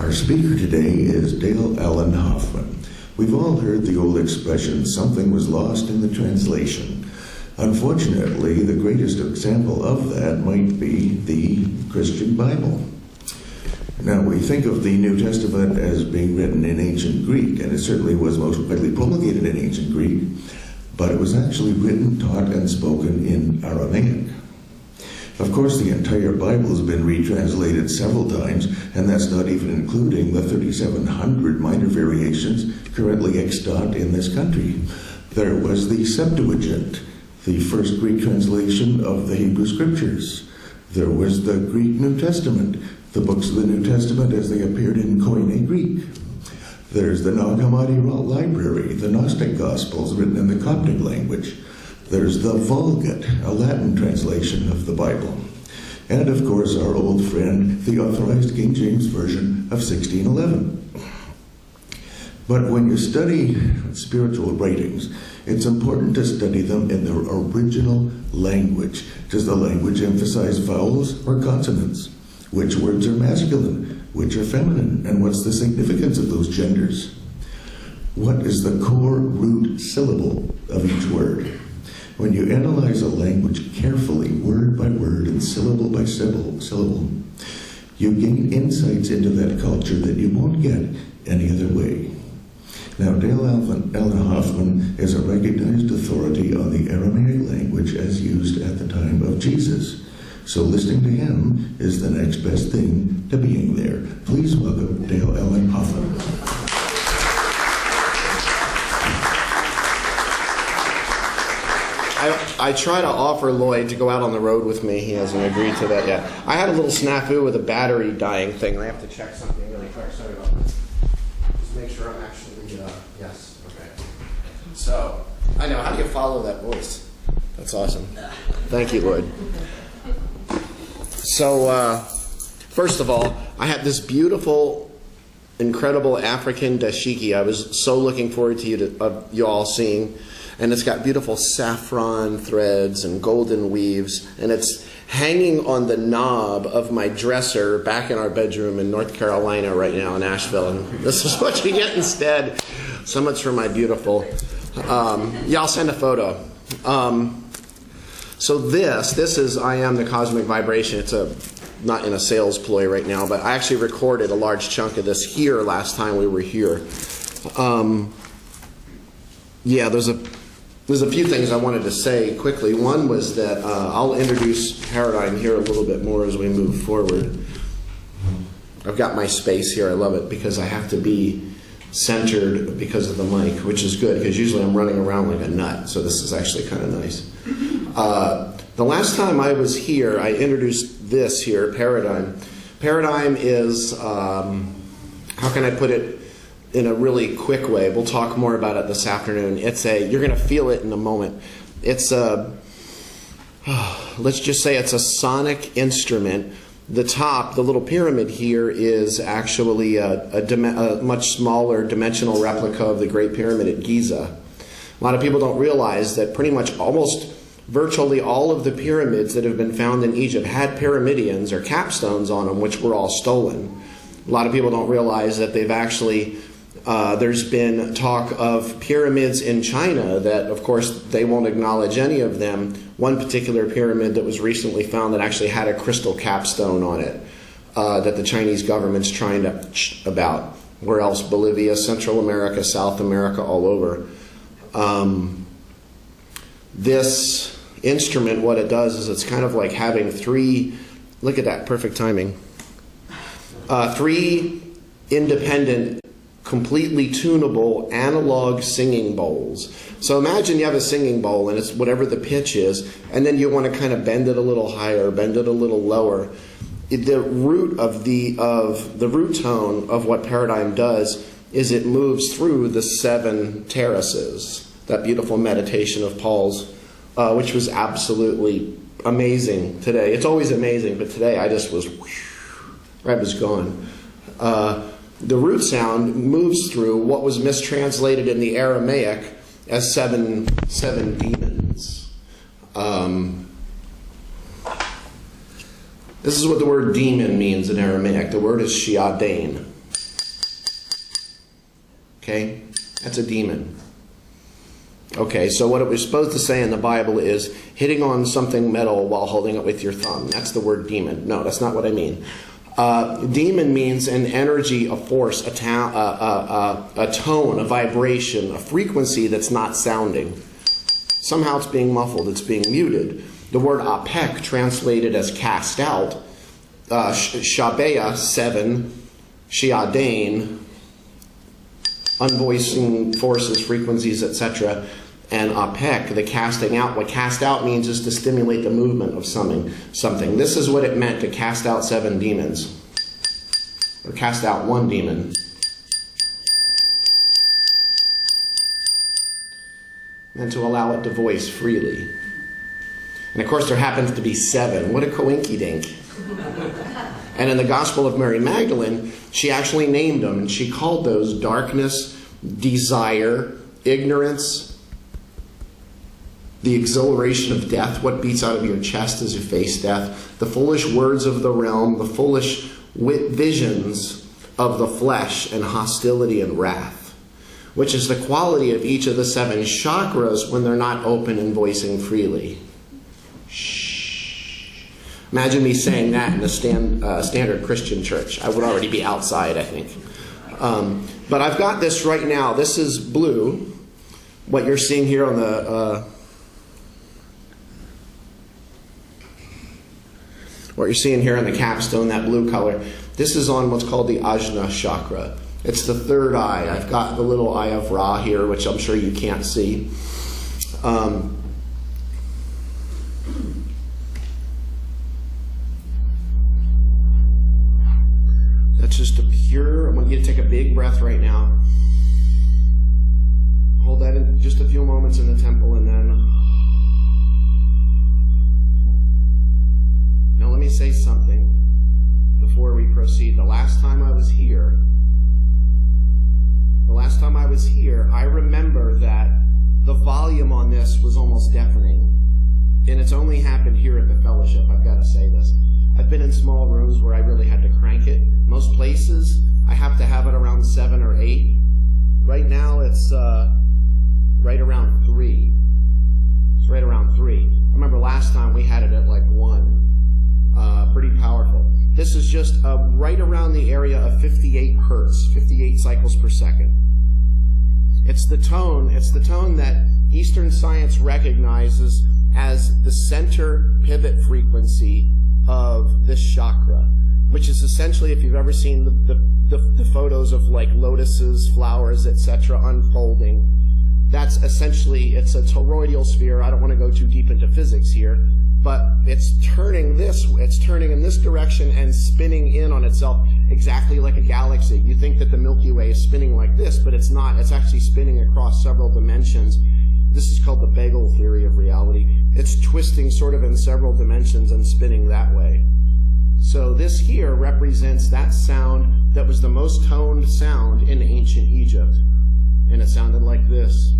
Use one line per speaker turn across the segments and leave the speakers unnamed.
Our speaker today is Dale Allen Hoffman. We've all heard the old expression, something was lost in the translation. Unfortunately, the greatest example of that might be the Christian Bible. Now, we think of the New Testament as being written in ancient Greek, and it certainly was most widely promulgated in ancient Greek, but it was actually written, taught, and spoken in Aramaic. Of course, the entire Bible has been retranslated several times, and that's not even including the 3,700 minor variations currently extant in this country. There was the Septuagint, the first Greek translation of the Hebrew Scriptures. There was the Greek New Testament, the books of the New Testament as they appeared in Koine Greek. There's the Nag Hammadi Library, the Gnostic Gospels written in the Coptic language. There's the Vulgate, a Latin translation of the Bible. And of course, our old friend, the Authorized King James Version of 1611. But when you study spiritual writings, it's important to study them in their original language. Does the language emphasize vowels or consonants? Which words are masculine? Which are feminine? And what's the significance of those genders? What is the core root syllable of each word? When you analyze a language carefully, word by word and syllable by syllable, you gain insights into that culture that you won't get any other way. Now, Dale Allen Hoffman is a recognized authority on the Aramaic language as used at the time of Jesus. So listening to him is the next best thing to being there. Please welcome Dale Allen Hoffman.
I try to offer Lloyd to go out on the road with me. He hasn't agreed to that yet. I had a little snafu with a battery dying thing, and I have to check something really quick. Sorry about that. Just make sure I'm actually, yes, okay. So, I know, how do you follow that voice? That's awesome. Thank you, Lloyd. So, first of all, I have this beautiful, incredible African dashiki. I was so looking forward to you all seeing. And it's got beautiful saffron threads and golden weaves. And it's hanging on the knob of my dresser back in our bedroom in North Carolina right now in Asheville. And this is what you get instead. So much for my beautiful. I'll send a photo. So this is I Am the Cosmic Vibration. It's not in a sales ploy right now, but I actually recorded a large chunk of this here last time we were here. There's a few things I wanted to say quickly. One was that I'll introduce Paradigm here a little bit more as we move forward. I've got my space here. I love it because I have to be centered because of the mic, which is good because usually I'm running around like a nut. So this is actually kind of nice. The last time I was here, I introduced this here, Paradigm. Paradigm is, how can I put it? In a really quick way. We'll talk more about it this afternoon. You're going to feel it in a moment. It's let's just say it's a sonic instrument. The top, the little pyramid here, is actually a much smaller dimensional replica of the Great Pyramid at Giza. A lot of people don't realize that pretty much almost virtually all of the pyramids that have been found in Egypt had pyramidions or capstones on them, which were all stolen. A lot of people don't realize that they've actually there's been talk of pyramids in China that, of course, they won't acknowledge any of them. One particular pyramid that was recently found that actually had a crystal capstone on it that the Chinese government's trying to about. Where else? Bolivia, Central America, South America, all over. This instrument, what it does is it's kind of like having look at that, perfect timing, three independent, completely tunable analog singing bowls. So imagine you have a singing bowl and it's whatever the pitch is, and then you want to kind of bend it a little higher, bend it a little lower. The root of the root tone of what Paradigm does is it moves through the 7 terraces. That beautiful meditation of Paul's, which was absolutely amazing today. It's always amazing, but today I just was, I was gone. The root sound moves through what was mistranslated in the Aramaic as seven demons. This is what the word demon means in Aramaic. The word is shiadain. Okay? That's a demon. Okay, so what it was supposed to say in the Bible is hitting on something metal while holding it with your thumb. That's the word demon. No, that's not what I mean. Demon means an energy, a force, a tone, a vibration, a frequency that's not sounding. Somehow it's being muffled, it's being muted. The word apek, translated as cast out, shabeya, 7, shiadain, unvoicing forces, frequencies, etc., and apek, the casting out. What cast out means is to stimulate the movement of something. This is what it meant to cast out 7 demons, or cast out 1 demon. And to allow it to voice freely. And of course there happens to be 7. What a coinky-dink. And in the Gospel of Mary Magdalene, she actually named them, and she called those darkness, desire, ignorance, the exhilaration of death, what beats out of your chest as you face death, the foolish words of the realm, the foolish visions of the flesh, and hostility and wrath, which is the quality of each of the 7 chakras when they're not open and voicing freely. Shh. Imagine me saying that in a standard Christian church. I would already be outside, I think. But I've got this right now. This is blue. What you're seeing here on the... what you're seeing here on the capstone, that blue color, this is on what's called the Astana Chakra. It's the 3rd eye. I've got the little Eye of Ra here, which I'm sure you can't see. That's just a pure... I want you to take a big breath right now. Hold that in just a few moments in the temple, and then... Now let me say something before we proceed. The last time I was here, I remember that the volume on this was almost deafening. And it's only happened here at the fellowship, I've got to say this. I've been in small rooms where I really had to crank it. Most places, I have to have it around 7 or 8. Right now, it's right around 3. It's right around 3. I remember last time we had it at like 1. Pretty powerful. This is just right around the area of 58 hertz, 58 cycles per second. It's the tone that Eastern science recognizes as the center pivot frequency of this chakra, which is essentially, if you've ever seen the photos of like lotuses, flowers, etc. unfolding, that's essentially, it's a toroidal sphere. I don't want to go too deep into physics here, but it's turning in this direction and spinning in on itself exactly like a galaxy. You think that the Milky Way is spinning like this, but it's not. It's actually spinning across several dimensions. This is called the Bagel theory of reality. It's twisting sort of in several dimensions and spinning that way. So this here represents that sound that was the most toned sound in ancient Egypt. And it sounded like this.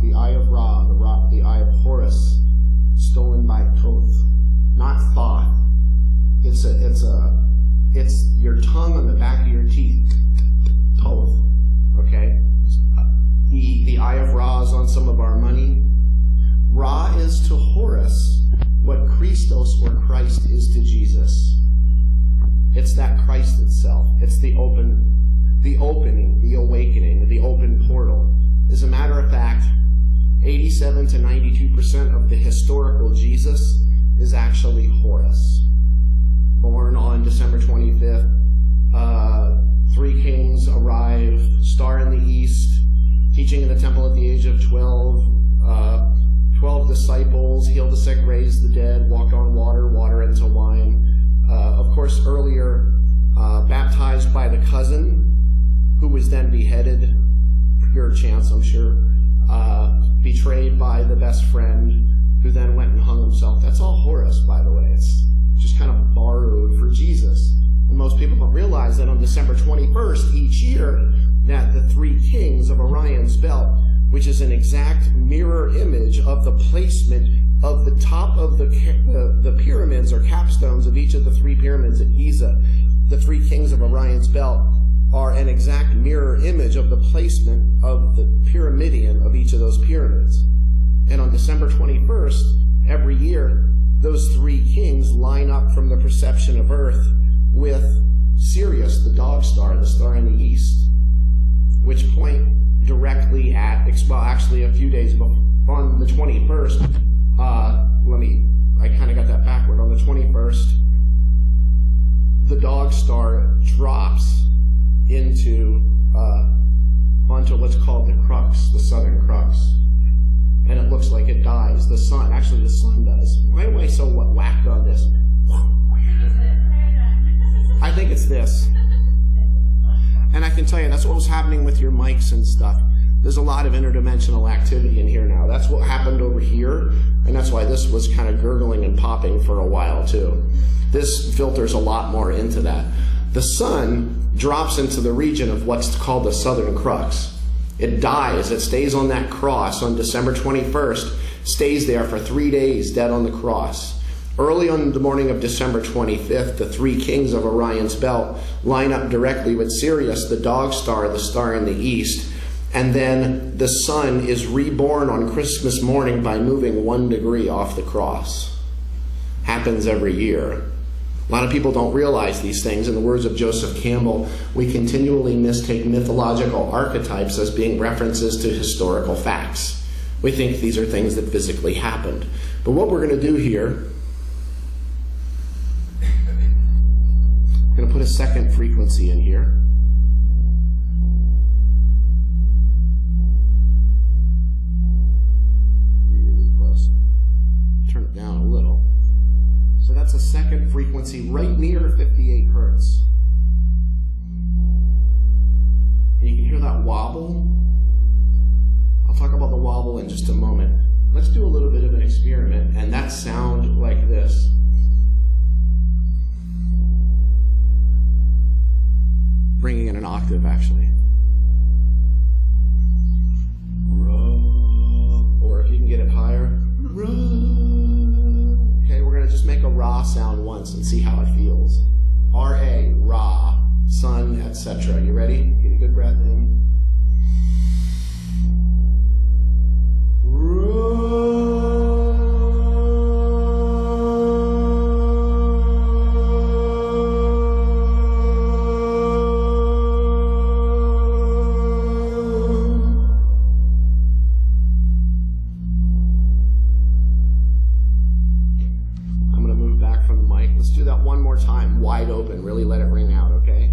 The Eye of Ra, the Eye of Horus, stolen by Thoth, not Thoth. It's your tongue on the back of your teeth. Thoth. Okay? The Eye of Ra is on some of our money. Ra is to Horus what Christos or Christ is to Jesus. It's that Christ itself. It's the opening, the awakening, the open portal. As a matter of fact, 87 to 92% of the historical Jesus is actually Horus. Born on December 25th, 3 kings arrive, star in the east, teaching in the temple at the age of 12, 12 disciples, healed the sick, raised the dead, walked on water into wine. Of course, earlier, baptized by the cousin, who was then beheaded, pure chance, I'm sure, betrayed by the best friend, who then went and hung himself. That's all Horus, by the way. It's just kind of borrowed for Jesus. And most people don't realize that on December 21st each year, that the 3 kings of Orion's belt, which is an exact mirror image of the placement of the top of the pyramids or capstones of each of the 3 pyramids at Giza, the 3 kings of Orion's belt, are an exact mirror image of the placement of the pyramidion of each of those pyramids. And on December 21st, every year, those 3 kings line up from the perception of Earth with Sirius, the dog star, the star in the east, which point directly at, well, actually a few days before, on the 21st, I kind of got that backward. On the 21st, the dog star drops onto what's called the Crux, the southern Crux. And it looks like it dies. The sun does. Why am I so whacked on this? I think it's this. And I can tell you, that's what was happening with your mics and stuff. There's a lot of interdimensional activity in here now. That's what happened over here, and that's why this was kind of gurgling and popping for a while, too. This filters a lot more into that. The sun drops into the region of what's called the southern Crux. It dies. It stays on that cross on December 21st, stays there for 3 days, dead on the cross. Early on the morning of December 25th, the 3 kings of Orion's belt line up directly with Sirius, the dog star, the star in the east. And then the sun is reborn on Christmas morning by moving 1 degree off the cross. Happens every year. A lot of people don't realize these things. In the words of Joseph Campbell, we continually mistake mythological archetypes as being references to historical facts. We think these are things that physically happened. But what we're going to do here, I'm going to put a second frequency in here. Really close. Turn it down a little. So that's a second frequency right near 58 hertz. And you can hear that wobble. I'll talk about the wobble in just a moment. Let's do a little bit of an experiment, and that sound like this. Bringing in an octave, actually. Or if you can get it higher. Okay, we're going to just make a Ra sound once and see how it feels. R-A, Ra, sun, etc. You ready? Get a good breath in. Let's do that one more time, wide open. Really let it ring out, okay?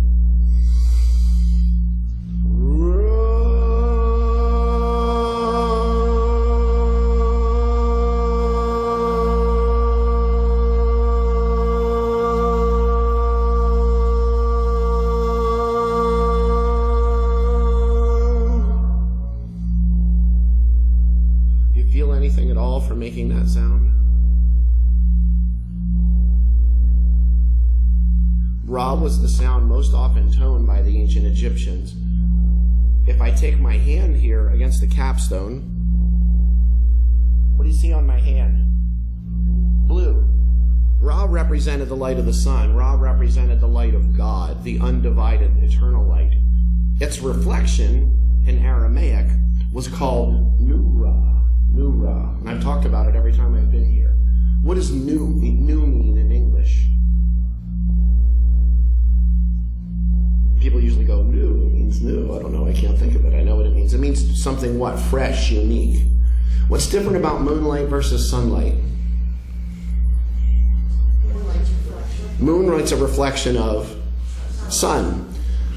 Do you feel anything at all from making that sound? Ra was the sound most often toned by the ancient Egyptians. If I take my hand here against the capstone, what do you see on my hand? Blue. Ra represented the light of the sun. Ra represented the light of God, the undivided eternal light. Its reflection in Aramaic was called Nu-Ra. Nu-Ra. And I've talked about it every time I've been here. What does nu mean in English? People usually go, new, it means new. I don't know, I can't think of it. I know what it means. It means something, what? Fresh, unique. What's different about moonlight versus sunlight? Moonlight's a reflection of sun.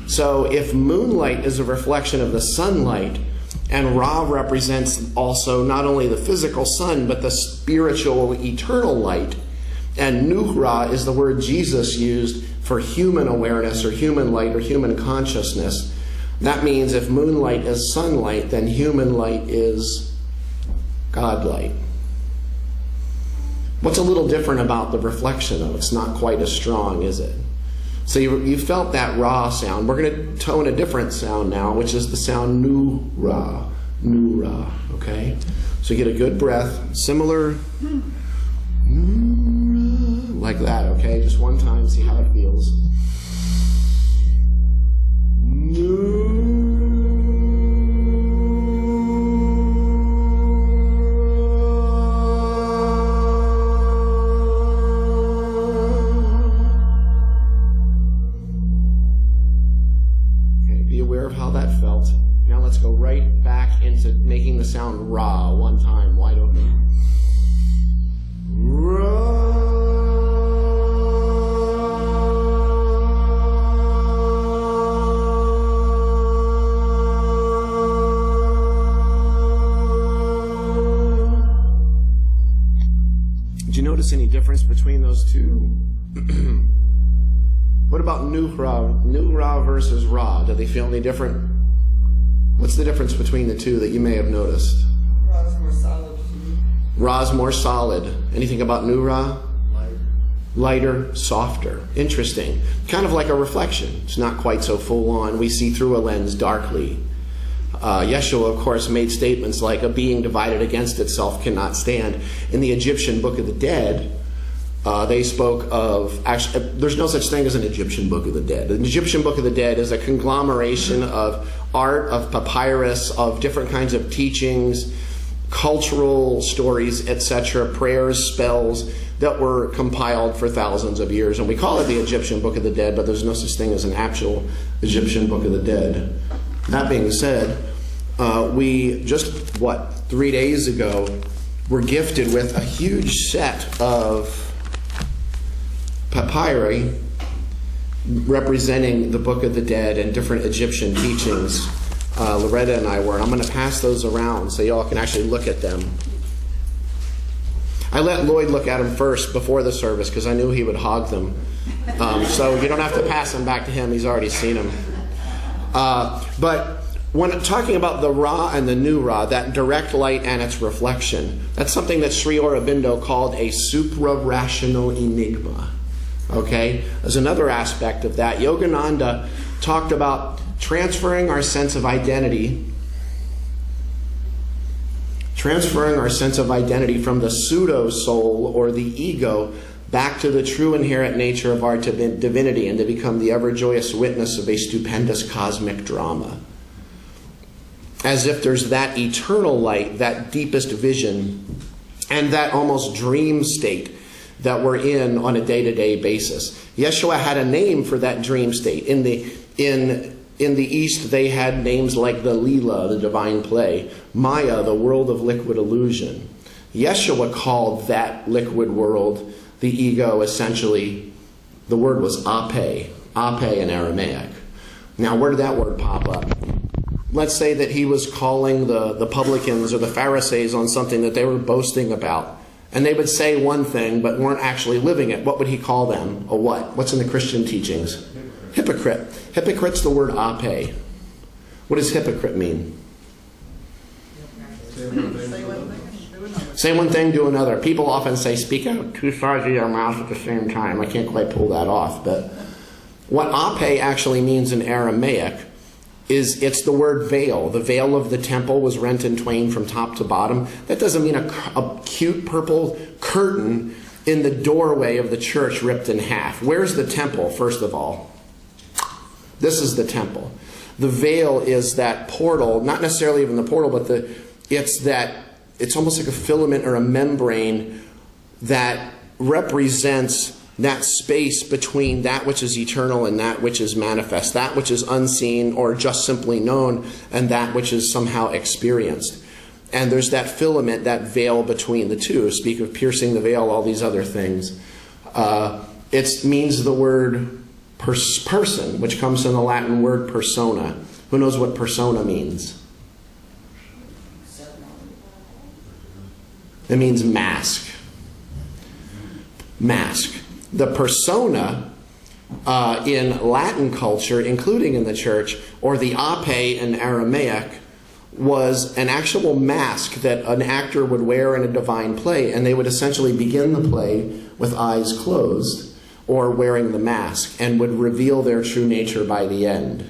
So if moonlight is a reflection of the sunlight, and Ra represents also not only the physical sun, but the spiritual, eternal light, and Nu-Ra is the word Jesus used for human awareness or human light or human consciousness. That means if moonlight is sunlight, then human light is God light. What's a little different about the reflection, though? It's not quite as strong, is it? So you felt that Ra sound. We're going to tone a different sound now, which is the sound Nu-Ra. Nu Ra, okay? So get a good breath, similar, like that, okay? Just one time, see how it feels. Okay, be aware of how that felt. Now let's go right back into making the sound Ra one time, wide open. Ra. Did you notice any difference between those two? What about Nu Ra versus Ra? Do they feel any different? What's the difference between the two that you may have noticed?
Ra's more solid.
Ra's more solid. Anything about Nu Ra? Lighter, softer. Interesting. Kind of like a reflection. It's not quite so full on. We see through a lens darkly. Yeshua, of course, made statements like a being divided against itself cannot stand. In the Egyptian Book of the Dead, they spoke of, actually, there's no such thing as an Egyptian Book of the Dead. An Egyptian Book of the Dead is a conglomeration of art, of papyrus, of different kinds of teachings, cultural stories, etc., prayers, spells that were compiled for thousands of years. And we call it the Egyptian Book of the Dead, but there's no such thing as an actual Egyptian Book of the Dead. That being said, we just, 3 days ago, were gifted with a huge set of papyri representing the Book of the Dead and different Egyptian teachings. Loretta and I were. I'm going to pass those around so y'all can actually look at them. I let Lloyd look at them first before the service because I knew he would hog them. So you don't have to pass them back to him. He's already seen them. But when talking about the Ra and the Nu Ra, that direct light and its reflection, that's something that Sri Aurobindo called a supra-rational enigma. Okay? There's another aspect of that. Yogananda talked about transferring our sense of identity from the pseudo-soul or the ego back to the true inherent nature of our divinity and to become the ever-joyous witness of a stupendous cosmic drama. As if there's that eternal light, that deepest vision, and that almost dream state that we're in on a day-to-day basis. Yeshua had a name for that dream state. In the East, they had names like the Leela, the divine play, Maya, the world of liquid illusion. Yeshua called that liquid world, the ego, essentially, the word was ape in Aramaic. Now, where did that word pop up? Let's say that he was calling the publicans or the Pharisees on something that they were boasting about. And they would say one thing, but weren't actually living it. What would he call them? A what? What's in the Christian teachings? Hypocrite. Hypocrite's the word ape. What does hypocrite mean? Say one thing, do another. People often say, speak out two sides of your mouth at the same time. I can't quite pull that off. But what ape actually means in Aramaic is it's the word veil. The veil of the temple was rent in twain from top to bottom. That doesn't mean a cute purple curtain in the doorway of the church ripped in half. Where's the temple, first of all? This is the temple. The veil is that portal, not necessarily even the portal, but it's almost like a filament or a membrane that represents that space between that which is eternal and that which is manifest, that which is unseen or just simply known, and that which is somehow experienced. And there's that filament, that veil between the two. Speak of piercing the veil, all these other things. It means the word person, which comes from the Latin word persona. Who knows what persona means? It means mask. Mask. The persona in Latin culture, including in the church, or the ape in Aramaic, was an actual mask that an actor would wear in a divine play, and they would essentially begin the play with eyes closed or wearing the mask and would reveal their true nature by the end.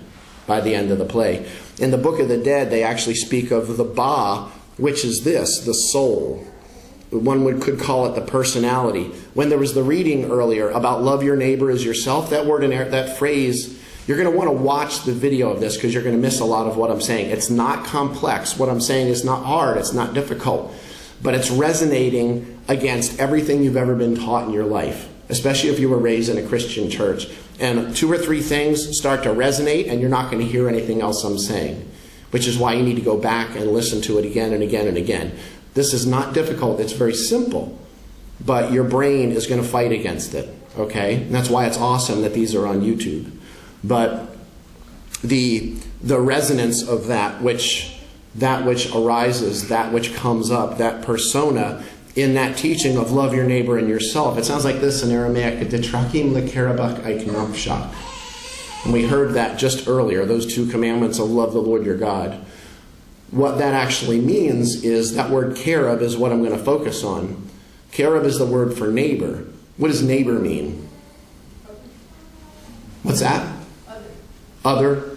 by the end of the play. In the Book of the Dead, they actually speak of the Ba, which is this, the soul. Could call it the personality. When there was the reading earlier about love your neighbor as yourself, that word in there, that phrase, you're going to want to watch the video of this because you're going to miss a lot of what I'm saying. It's not complex. What I'm saying is not hard. It's not difficult. But it's resonating against everything you've ever been taught in your life, especially if you were raised in a Christian church. And 2 or 3 things start to resonate and you're not going to hear anything else I'm saying, which is why you need to go back and listen to it again and again and again. This is not difficult. It's very simple. But your brain is going to fight against it, okay? And that's why it's awesome that these are on YouTube. But the resonance of that which arises, that which comes up, that persona in that teaching of love your neighbor and yourself. It sounds like this in Aramaic, Detrakim lekerabach aiknamshak. And we heard that just earlier, those 2 commandments of love the Lord your God. What that actually means is that word kerub is what I'm going to focus on. Kerub is the word for neighbor. What does neighbor mean? What's that? Other.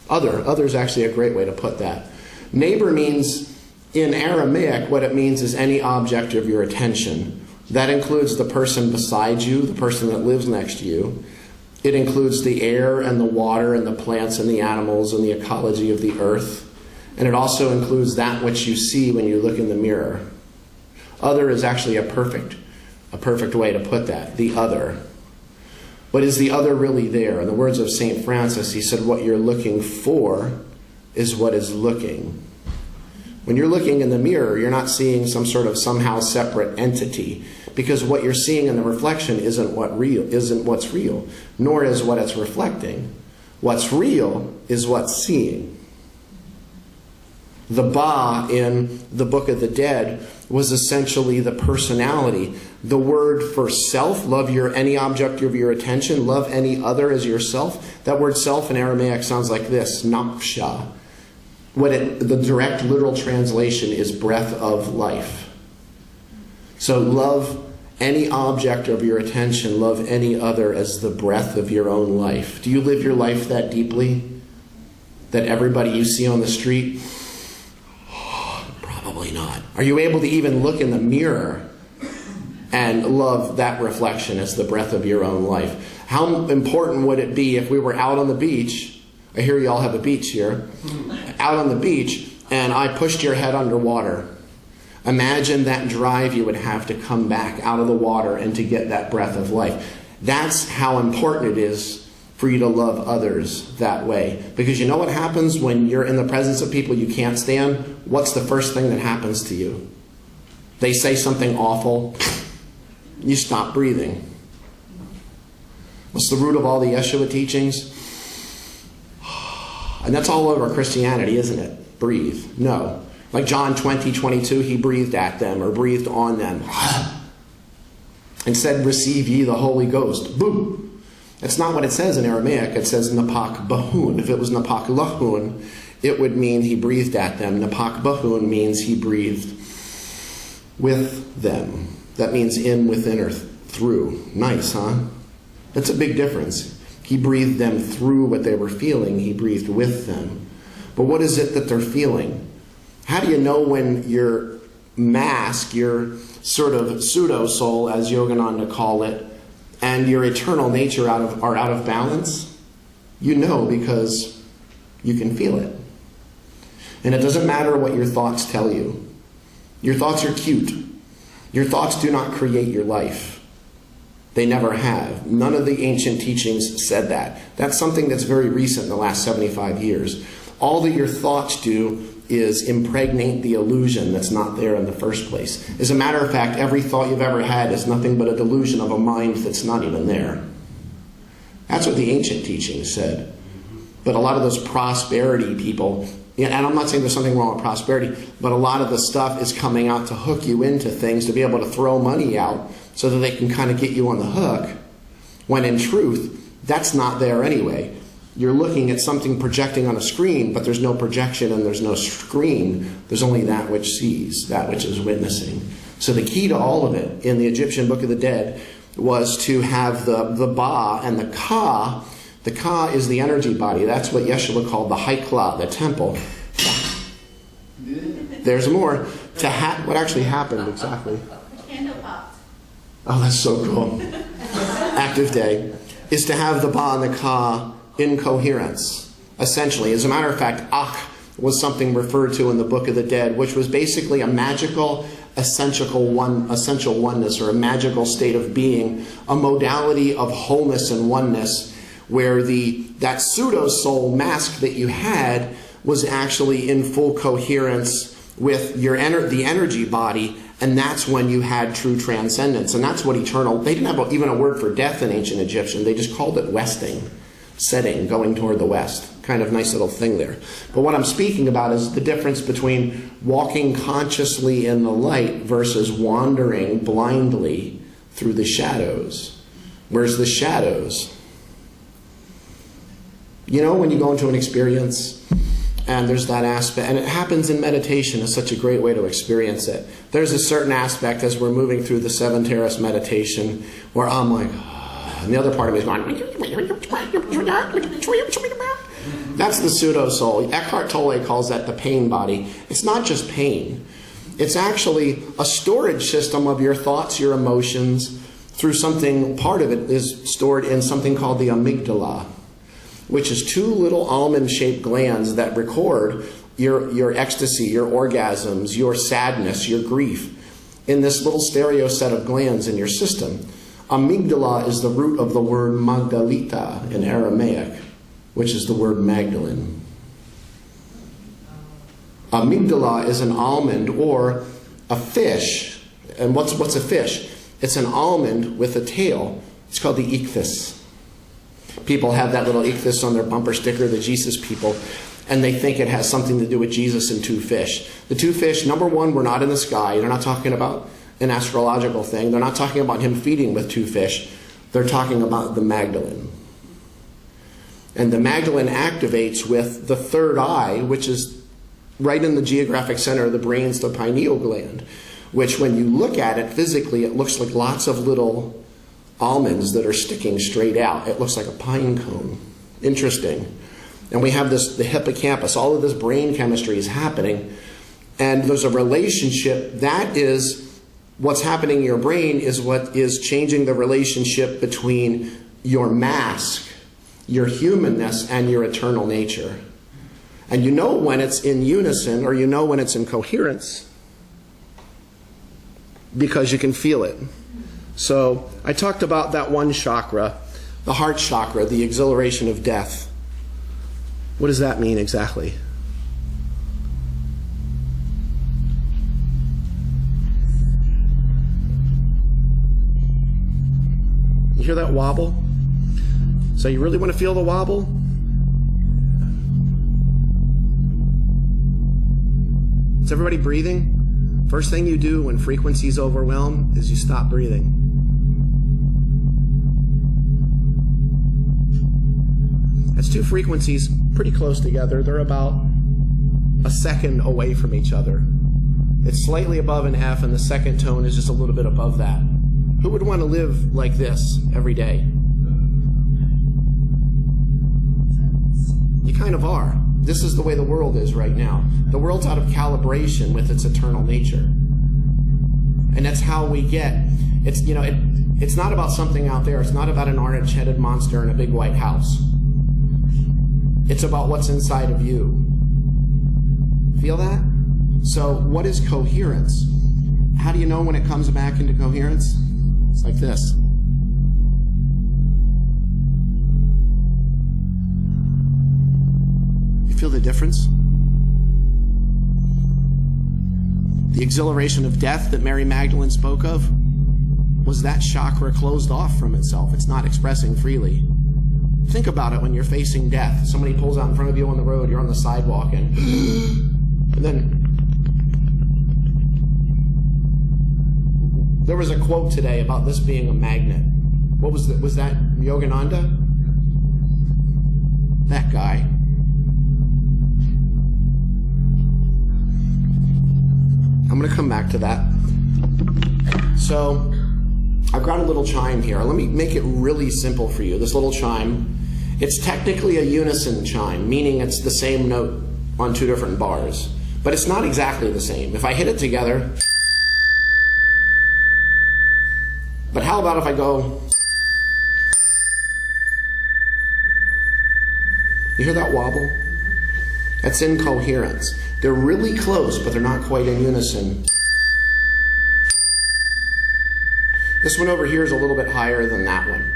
Other is actually a great way to put that. Neighbor means, in Aramaic, what it means is any object of your attention. That includes the person beside you, the person that lives next to you. It includes the air and the water and the plants and the animals and the ecology of the earth. And it also includes that which you see when you look in the mirror. Other is actually a perfect way to put that, the other. But is the other really there? In the words of St. Francis, he said, what you're looking for is what is looking. When you're looking in the mirror, you're not seeing some sort of somehow separate entity, because what you're seeing in the reflection isn't what's real, nor is what it's reflecting. What's real is what's seeing. The Ba in the Book of the Dead was essentially the personality. The word for self, love any object of your attention, love any other as yourself. That word self in Aramaic sounds like this, nafsha. The direct literal translation is breath of life. So love any object of your attention, love any other as the breath of your own life. Do you live your life that deeply? That everybody you see on the street? Probably not. Are you able to even look in the mirror and love that reflection as the breath of your own life? How important would it be if we were out on the beach? I hear you all have a beach here. Out on the beach, and I pushed your head underwater. Imagine that drive you would have to come back out of the water and to get that breath of life. That's how important it is for you to love others that way. Because you know what happens when you're in the presence of people you can't stand? What's the first thing that happens to you? They say something awful. You stop breathing. What's the root of all the Yeshua teachings? And that's all over Christianity, isn't it? Breathe. No. Like John 20:22, he breathed at them or breathed on them and said, receive ye the Holy Ghost. Boom. That's not what it says in Aramaic. It says napak bahun. If it was napak lahun, it would mean he breathed at them. Napak bahun means he breathed with them. That means in, within, or through. Nice, huh? That's a big difference. He breathed them through what they were feeling. He breathed with them. But what is it that they're feeling? How do you know when your mask, your sort of pseudo-soul, as Yogananda call it, and your eternal nature are out of balance? You know because you can feel it. And it doesn't matter what your thoughts tell you. Your thoughts are cute. Your thoughts do not create your life. They never have. None of the ancient teachings said that. That's something that's very recent in the last 75 years. All that your thoughts do is impregnate the illusion that's not there in the first place. As a matter of fact, every thought you've ever had is nothing but a delusion of a mind that's not even there. That's what the ancient teachings said. But a lot of those prosperity people, and I'm not saying there's something wrong with prosperity, but a lot of the stuff is coming out to hook you into things, to be able to throw money out so that they can kind of get you on the hook, when in truth, that's not there anyway. You're looking at something projecting on a screen, but there's no projection and there's no screen. There's only that which sees, that which is witnessing. So the key to all of it in the Egyptian Book of the Dead was to have the Ba and the Ka The Ka is the energy body. That's what Yeshua called the Haikla, the temple. There's more. What actually happened exactly?
The candle popped.
Oh, that's so cool. Active day is to have the Ba and the Ka in coherence, essentially. As a matter of fact, Ach was something referred to in the Book of the Dead, which was basically a magical, essential oneness, or a magical state of being, a modality of wholeness and oneness, where that pseudo-soul mask that you had was actually in full coherence with the energy body, and that's when you had true transcendence. And that's what eternal... They didn't have even a word for death in ancient Egyptian. They just called it westing, setting, going toward the west. Kind of nice little thing there. But what I'm speaking about is the difference between walking consciously in the light versus wandering blindly through the shadows. Where's the shadows? You know, when you go into an experience and there's that aspect, and it happens in meditation, is such a great way to experience it. There's a certain aspect as we're moving through the Seven Terrace meditation where I'm like, and the other part of me is going, that's the pseudo-soul. Eckhart Tolle calls that the pain body. It's not just pain. It's actually a storage system of your thoughts, your emotions, through something, part of it is stored in something called the amygdala, which is two little almond-shaped glands that record your ecstasy, your orgasms, your sadness, your grief, in this little stereo set of glands in your system. Amygdala is the root of the word Magdalita in Aramaic, which is the word Magdalene. Amygdala is an almond or a fish. And what's a fish? It's an almond with a tail. It's called the ichthys. People have that little ichthys on their bumper sticker, the Jesus people, and they think it has something to do with Jesus and two fish. The two fish, number one, were not in the sky. They're not talking about an astrological thing. They're not talking about him feeding with two fish. They're talking about the Magdalene. And the Magdalene activates with the third eye, which is right in the geographic center of the brain's the pineal gland, which when you look at it physically, it looks like lots of little almonds that are sticking straight out. It looks like a pine cone. Interesting. And we have the hippocampus. All of this brain chemistry is happening. And there's a relationship. That is what's happening in your brain is what is changing the relationship between your mask, your humanness, and your eternal nature. And you know when it's in unison, or you know when it's in coherence, because you can feel it. So I talked about that one chakra, the heart chakra, the exhilaration of death. What does that mean exactly? You hear that wobble? So you really want to feel the wobble? Is everybody breathing? First thing you do when frequency's overwhelmed is you stop breathing. That's two frequencies pretty close together. They're about a second away from each other. It's slightly above an F, and the second tone is just a little bit above that. Who would want to live like this every day? You kind of are. This is the way the world is right now. The world's out of calibration with its eternal nature. And that's how we get. It's not about something out there. It's not about an orange-headed monster in a big white house. It's about what's inside of you. Feel that? So what is coherence? How do you know when it comes back into coherence? It's like this. You feel the difference? The exhilaration of death that Mary Magdalene spoke of was that chakra closed off from itself. It's not expressing freely. Think about it when you're facing death. Somebody pulls out in front of you on the road, you're on the sidewalk, and then there was a quote today about this being a magnet. What was that? Was that Yogananda? That guy. I'm going to come back to that. So I've got a little chime here. Let me make it really simple for you. This little chime It's technically a unison chime, meaning it's the same note on two different bars. But it's not exactly the same. If I hit it together, but how about if I go, you hear that wobble? That's incoherence. They're really close, but they're not quite in unison. This one over here is a little bit higher than that one.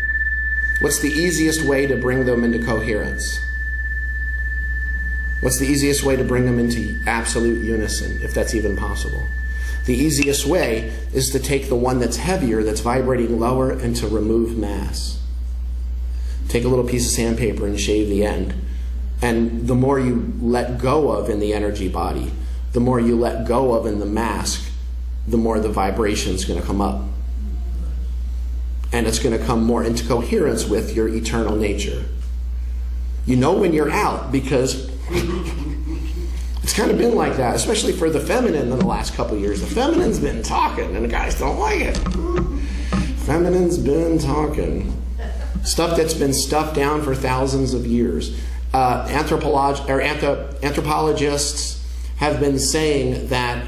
What's the easiest way to bring them into coherence? What's the easiest way to bring them into absolute unison, if that's even possible? The easiest way is to take the one that's heavier, that's vibrating lower, and to remove mass. Take a little piece of sandpaper and shave the end. And the more you let go of in the energy body, the more you let go of in the mask, the more the vibration is going to come up. And it's going to come more into coherence with your eternal nature. You know when you're out, because it's kind of been like that, especially for the feminine in the last couple of years. The feminine's been talking, and the guys don't like it. Feminine's been talking. Stuff that's been stuffed down for thousands of years. Anthropologists have been saying that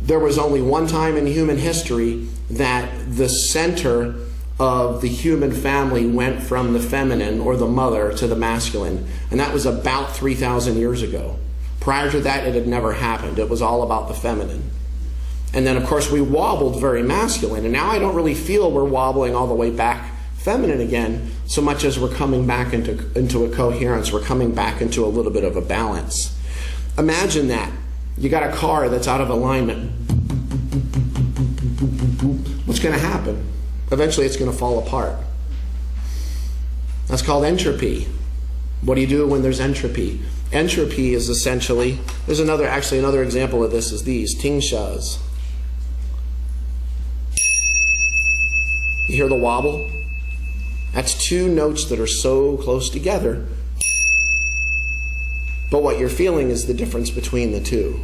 there was only one time in human history that the center of the human family went from the feminine or the mother to the masculine, and that was about 3,000 years ago. Prior to that, it had never happened. It was all about the feminine. And then, of course, we wobbled very masculine, and now I don't really feel we're wobbling all the way back feminine again, so much as we're coming back into a coherence. We're coming back into a little bit of a balance. Imagine that. You got a car that's out of alignment. What's going to happen? Eventually it's going to fall apart. That's called entropy. What do you do when there's entropy? Entropy is essentially, there's another example of this is these, tingshas. You hear the wobble? That's two notes that are so close together. But what you're feeling is the difference between the two.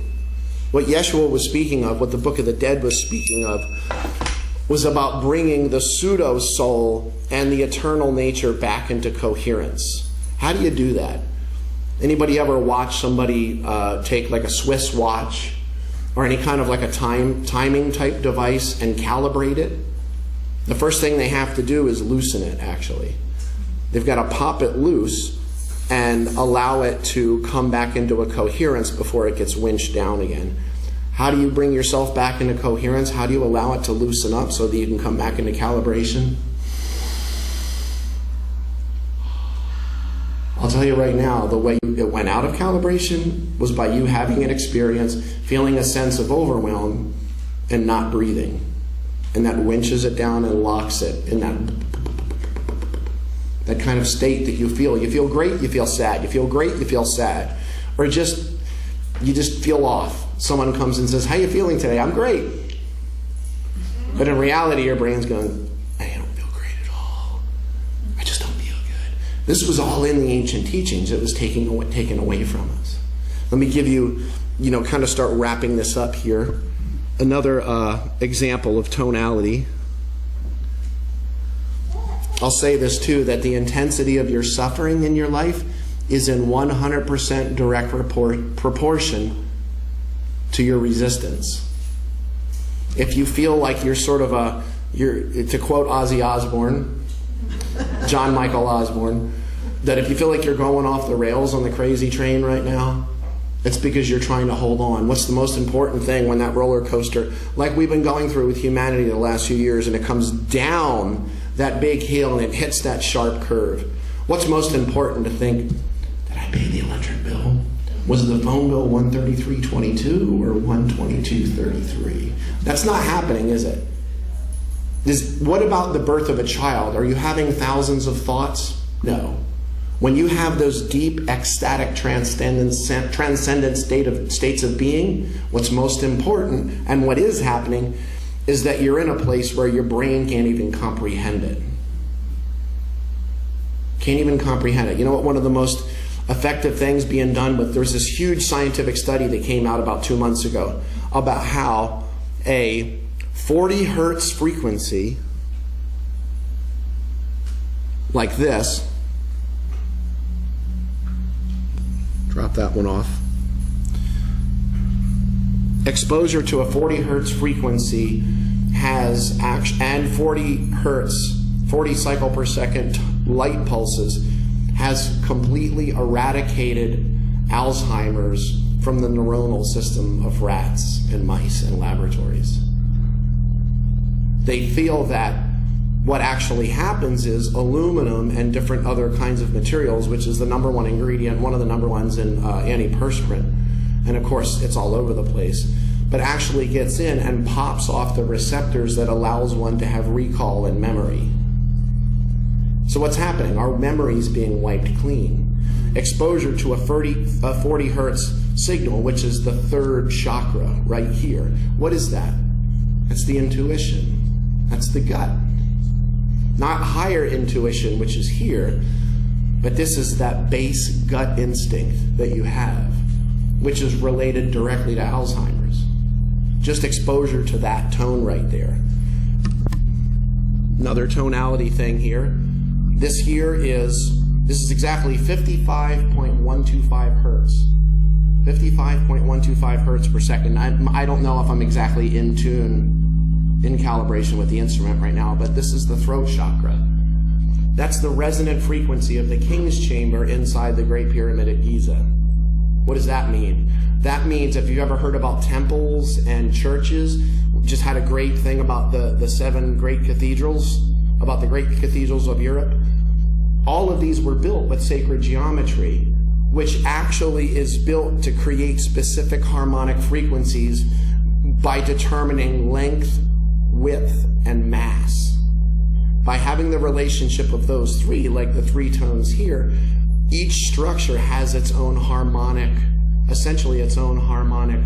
What Yeshua was speaking of, what the Book of the Dead was speaking of, was about bringing the pseudo-soul and the eternal nature back into coherence. How do you do that? Anybody ever watch somebody take like a Swiss watch or any kind of like a timing type device and calibrate it? The first thing they have to do is loosen it, actually. They've got to pop it loose and allow it to come back into a coherence before it gets winched down again. How do you bring yourself back into coherence? How do you allow it to loosen up so that you can come back into calibration? I'll tell you right now, the way it went out of calibration was by you having an experience, feeling a sense of overwhelm, and not breathing. And that winches it down and locks it in that kind of state that you feel. You feel great, you feel sad. You feel great, you feel sad. Or you just feel off. Someone comes and says, "How are you feeling today?" "I'm great." But in reality, your brain's going, "I don't feel great at all. I just don't feel good." This was all in the ancient teachings. It was taken away from us. Let me give you, kind of start wrapping this up here. Another example of tonality. I'll say this too, that the intensity of your suffering in your life is in 100% direct proportion to your resistance. If you feel like you're sort of to quote Ozzy Osbourne, John Michael Osbourne, that if you feel like you're going off the rails on the crazy train right now, it's because you're trying to hold on. What's the most important thing when that roller coaster, like we've been going through with humanity the last few years, and it comes down that big hill and it hits that sharp curve? What's most important to think? Did I pay the electric bill? Was the phone bill $133.22 or $122.33? That's not happening, is it? What about the birth of a child? Are you having thousands of thoughts? No. When you have those deep, ecstatic, transcendent states of being, what's most important, and what is happening, is that you're in a place where your brain can't even comprehend it. Can't even comprehend it. You know what one of the most effective things being done with, there's this huge scientific study that came out about 2 months ago about how a 40 hertz frequency like this Drop that one off. Exposure to a 40 hertz frequency and 40 hertz, 40 cycle per second light pulses has completely eradicated Alzheimer's from the neuronal system of rats and mice in laboratories. They feel that what actually happens is aluminum and different other kinds of materials, which is the number one ingredient, one of the number ones in antiperspirant, and of course it's all over the place, but actually gets in and pops off the receptors that allows one to have recall and memory. So what's happening? Our memory is being wiped clean. Exposure to a 40 hertz signal, which is the third chakra right here. What is that? That's the intuition. That's the gut. Not higher intuition, which is here, but this is that base gut instinct that you have, which is related directly to Alzheimer's. Just exposure to that tone right there. Another tonality thing here. This is exactly 55.125 hertz. 55.125 hertz per second. I don't know if I'm exactly in tune, in calibration with the instrument right now, but this is the throat chakra. That's the resonant frequency of the king's chamber inside the Great Pyramid at Giza. What does that mean? That means, if you've ever heard about temples and churches, we just had a great thing about the 7 great cathedrals, about the great cathedrals of Europe. All of these were built with sacred geometry, which actually is built to create specific harmonic frequencies by determining length, width, and mass. By having the relationship of those three, like the 3 tones here, each structure has its own harmonic, essentially its own harmonic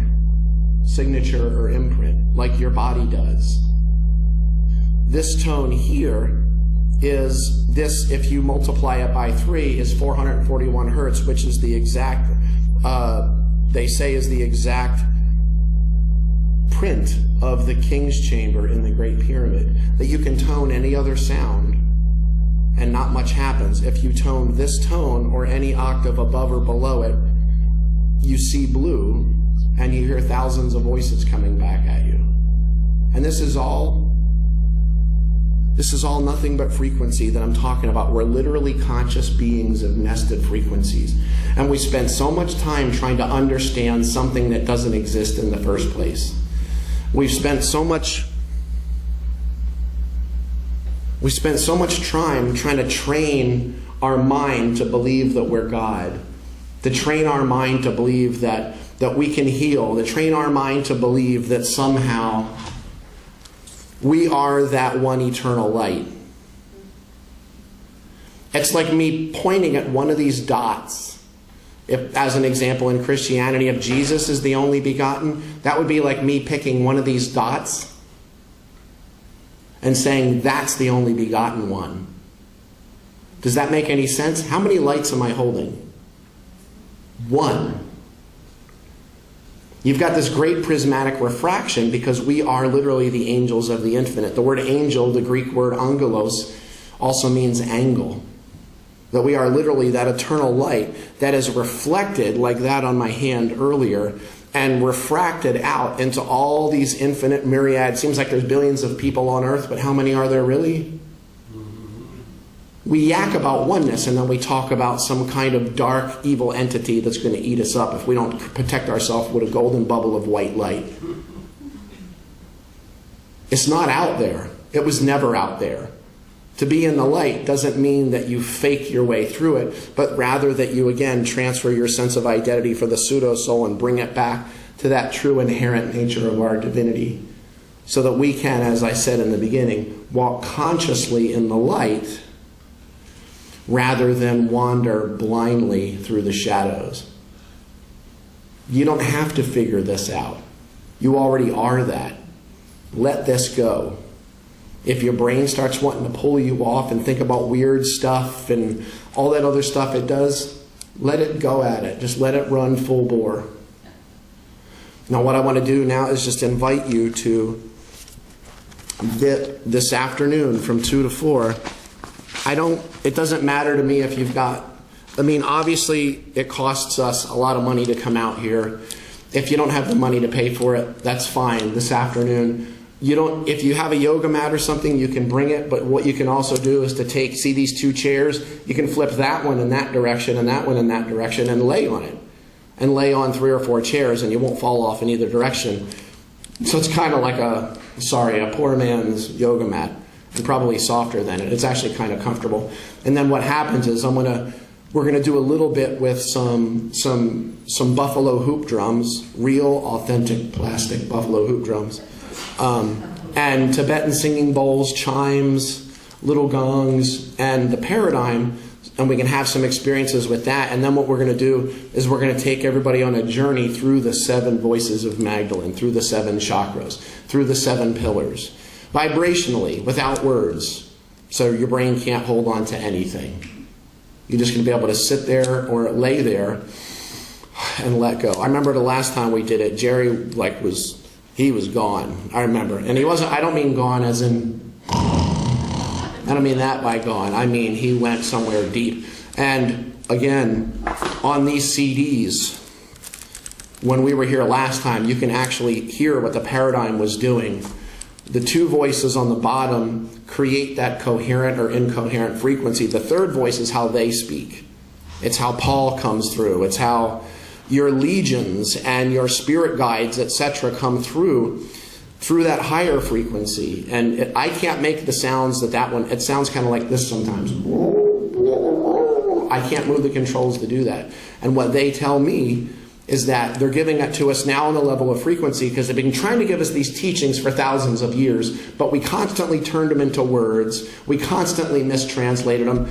signature or imprint, like your body does. This tone here is this, if you multiply it by 3, is 441 hertz, which is the exact, they say is the exact print of the king's chamber in the Great Pyramid, that you can tone any other sound and not much happens. If you tone this tone or any octave above or below it, you see blue and you hear thousands of voices coming back at you. And this is all nothing but frequency that I'm talking about. We're literally conscious beings of nested frequencies. And we spend so much time trying to understand something that doesn't exist in the first place. We've spent so much time trying to train our mind to believe that we're God, to train our mind to believe that we can heal, to train our mind to believe that somehow we are that one eternal light. It's like me pointing at one of these dots. If, as an example, in Christianity, if Jesus is the only begotten, that would be like me picking one of these dots and saying that's the only begotten one. Does that make any sense? How many lights am I holding? One. You've got this great prismatic refraction because we are literally the angels of the infinite. The word angel, the Greek word angelos, also means angle. That we are literally that eternal light that is reflected, like that on my hand earlier, and refracted out into all these infinite myriad. Seems like there's billions of people on earth, but how many are there really? We yak about oneness, and then we talk about some kind of dark, evil entity that's going to eat us up if we don't protect ourselves with a golden bubble of white light. It's not out there. It was never out there. To be in the light doesn't mean that you fake your way through it, but rather that you, again, transfer your sense of identity for the pseudo-soul and bring it back to that true inherent nature of our divinity, so that we can, as I said in the beginning, walk consciously in the light rather than wander blindly through the shadows. You don't have to figure this out. You already are that. Let this go. If your brain starts wanting to pull you off and think about weird stuff and all that other stuff it does, let it go at it. Just let it run full bore. Now what I want to do now is just invite you to this afternoon from 2 to 4. It doesn't matter to me if you've got I mean, obviously, it costs us a lot of money to come out here. If you don't have the money to pay for it, that's fine. This afternoon, if you have a yoga mat or something, you can bring it. But what you can also do is to see these two chairs, you can flip that one in that direction and that one in that direction and lay on it. And lay on 3 or 4 chairs, and you won't fall off in either direction. So it's kind of like a poor man's yoga mat, and probably softer than it. It's actually kind of comfortable. And then what happens is we're gonna do a little bit with some buffalo hoop drums, real, authentic, plastic buffalo hoop drums, and Tibetan singing bowls, chimes, little gongs, and the paradigm. And we can have some experiences with that. And then what we're going to do is we're going to take everybody on a journey through the 7 voices of Magdalene, through the 7 chakras, through the 7 pillars, vibrationally, without words. So your brain can't hold on to anything. You're just going to be able to sit there or lay there and let go. I remember the last time we did it, Jerry he was gone. I remember. And he wasn't, I don't mean gone as in, I don't mean that by gone. I mean he went somewhere deep. And again, on these CDs, when we were here last time, you can actually hear what the paradigm was doing. The 2 voices on the bottom create that coherent or incoherent frequency. The 3rd voice is how they speak. It's how Paul comes through. It's how your legions and your spirit guides, etc., come through that higher frequency. And I can't make the sounds that one, it sounds kind of like this sometimes. I can't move the controls to do that. And what they tell me is that they're giving it to us now on the level of frequency because they've been trying to give us these teachings for thousands of years, but we constantly turned them into words, we constantly mistranslated them,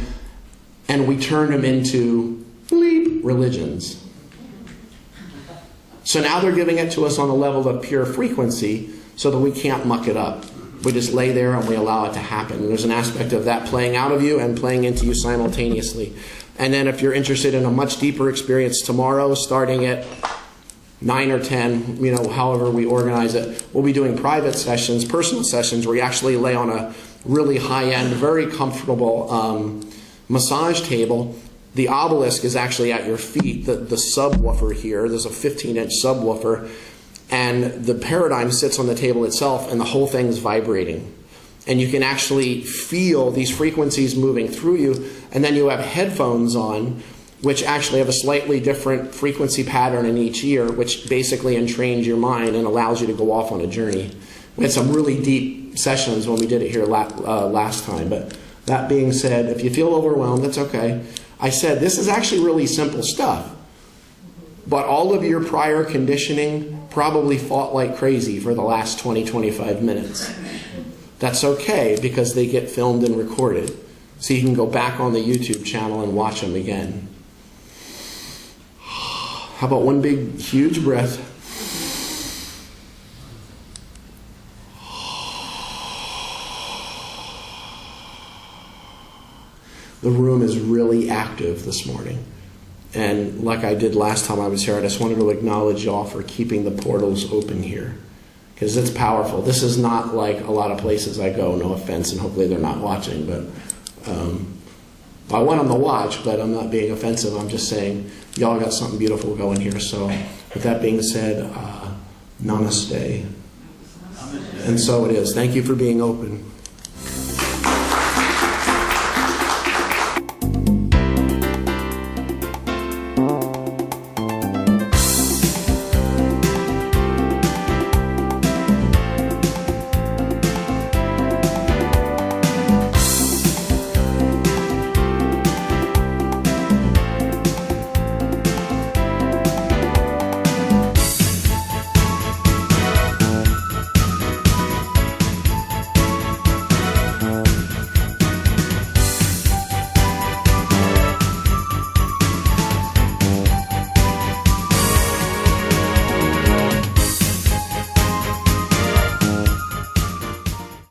and we turned them into bleep religions. So now they're giving it to us on the level of pure frequency so that we can't muck it up. We just lay there and we allow it to happen. And there's an aspect of that playing out of you and playing into you simultaneously. And then if you're interested in a much deeper experience tomorrow, starting at 9 or 10, however we organize it, we'll be doing private sessions, personal sessions, where you actually lay on a really high-end, very comfortable massage table. The obelisk is actually at your feet, the subwoofer here. There's a 15-inch subwoofer. And the paradigm sits on the table itself, and the whole thing is vibrating. And you can actually feel these frequencies moving through you. And then you have headphones on, which actually have a slightly different frequency pattern in each ear, which basically entrains your mind and allows you to go off on a journey. We had some really deep sessions when we did it here last time. But that being said, if you feel overwhelmed, that's okay. I said, this is actually really simple stuff. But all of your prior conditioning probably fought like crazy for the last 20, 25 minutes. That's okay, because they get filmed and recorded. So you can go back on the YouTube channel and watch them again. How about one big, huge breath? The room is really active this morning. And like I did last time I was here, I just wanted to acknowledge y'all for keeping the portals open here. Because it's powerful. This is not like a lot of places I go, no offense, and hopefully they're not watching. But I want them to watch, but I'm not being offensive. I'm just saying y'all got something beautiful going here. So with that being said, namaste. And so it is. Thank you for being open.